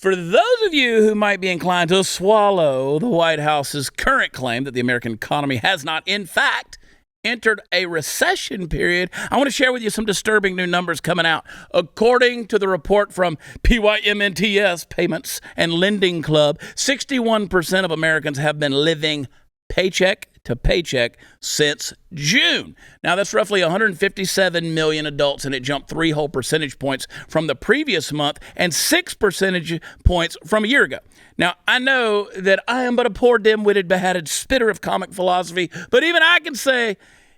For those of you who might be inclined to swallow the White House's current claim that the American economy has not, in fact, entered a recession period, I want to share with you some disturbing new numbers coming out. According to the report from PYMNTS, Payments and LendingClub, 61% of Americans have been living paycheck to paycheck since June. Now, that's roughly 157 million adults, and it jumped 3 whole percentage points from the previous month and 6 percentage points from a year ago. Now, I know that I am but a poor, dim-witted, behatted spitter of comic philosophy, but even I can say,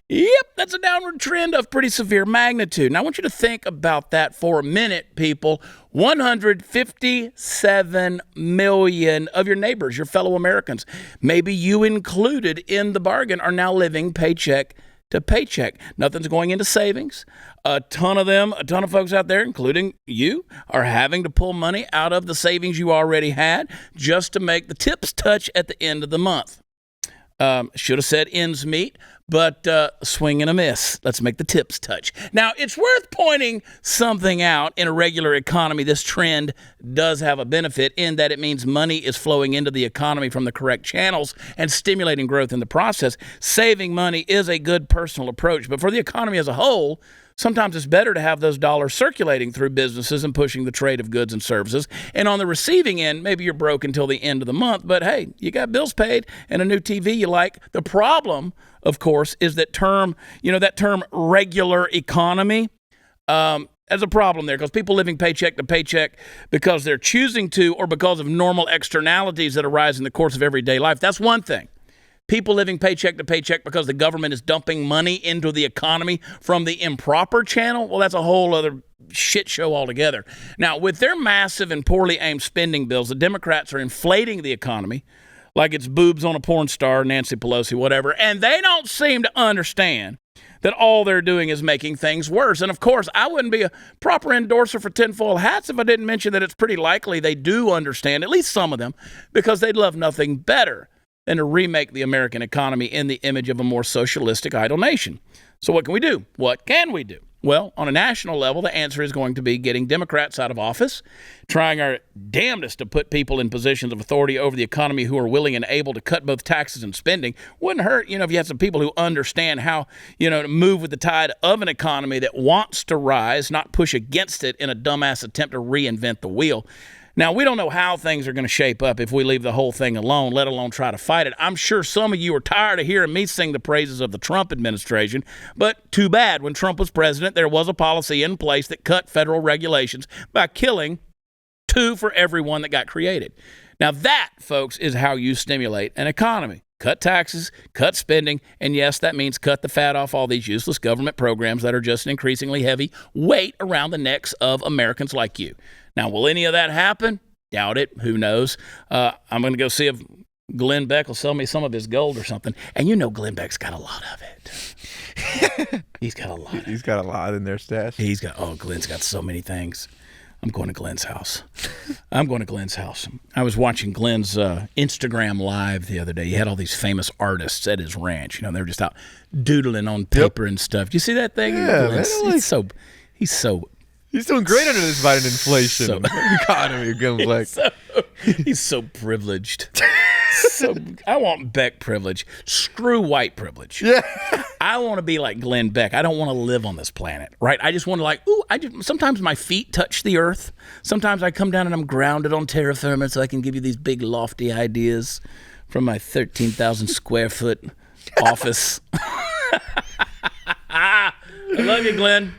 yep, that's a downward trend of pretty severe magnitude. Now, I want you to think about that for a minute, people. 157 million of your neighbors, your fellow Americans, maybe you included in the bargain, are now living paycheck to paycheck. Nothing's going into savings. A ton of folks out there, including you, are having to pull money out of the savings you already had just to make the tips touch at the end of the month. Should have said ends meet, but swing and a miss. Let's make the tips touch. Now, it's worth pointing something out. In a regular economy, this trend does have a benefit in that it means money is flowing into the economy from the correct channels and stimulating growth in the process. Saving money is a good personal approach, but for the economy as a whole, sometimes it's better to have those dollars circulating through businesses and pushing the trade of goods and services. And on the receiving end, maybe you're broke until the end of the month, but hey, you got bills paid and a new TV you like. The problem, of course, is that term regular economy, as a problem there, because people living paycheck to paycheck because they're choosing to or because of normal externalities that arise in the course of everyday life. That's one thing. People living paycheck to paycheck because the government is dumping money into the economy from the improper channel, well, that's a whole other shit show altogether. Now, with their massive and poorly aimed spending bills, the Democrats are inflating the economy like it's boobs on a porn star, Nancy Pelosi, whatever, and they don't seem to understand that all they're doing is making things worse. And, of course, I wouldn't be a proper endorser for tinfoil hats if I didn't mention that it's pretty likely they do understand, at least some of them, because they'd love nothing better than to remake the American economy in the image of a more socialistic, idle nation. So what can we do? What can we do? Well, on a national level, the answer is going to be getting Democrats out of office, trying our damnedest to put people in positions of authority over the economy who are willing and able to cut both taxes and spending. Wouldn't hurt, if you had some people who understand how, to move with the tide of an economy that wants to rise, not push against it in a dumbass attempt to reinvent the wheel. Now, we don't know how things are going to shape up if we leave the whole thing alone, let alone try to fight it. I'm sure some of you are tired of hearing me sing the praises of the Trump administration, but too bad. When Trump was president, there was a policy in place that cut federal regulations by killing 2 for every 1 that got created. Now, that, folks, is how you stimulate an economy. Cut taxes, cut spending, and yes, that means cut the fat off all these useless government programs that are just an increasingly heavy weight around the necks of Americans like you. Now, will any of that happen? Doubt it. Who knows? I'm going to go see if Glenn Beck will sell me some of his gold or something. And Glenn Beck's got a lot of it. He's got a lot. He's got a lot in their stash. Glenn's got so many things. I'm going to Glenn's house. I was watching Glenn's Instagram Live the other day. He had all these famous artists at his ranch. They were just out doodling on paper and stuff. Do you see that thing? Yeah, man, He's doing great under this Biden inflation economy. He's so privileged. I want Beck privilege. Screw white privilege. Yeah. I want to be like Glenn Beck. I don't want to live on this planet, right? I just want to sometimes my feet touch the earth. Sometimes I come down and I'm grounded on terra firma so I can give you these big lofty ideas from my 13,000 square foot office. I love you, Glenn.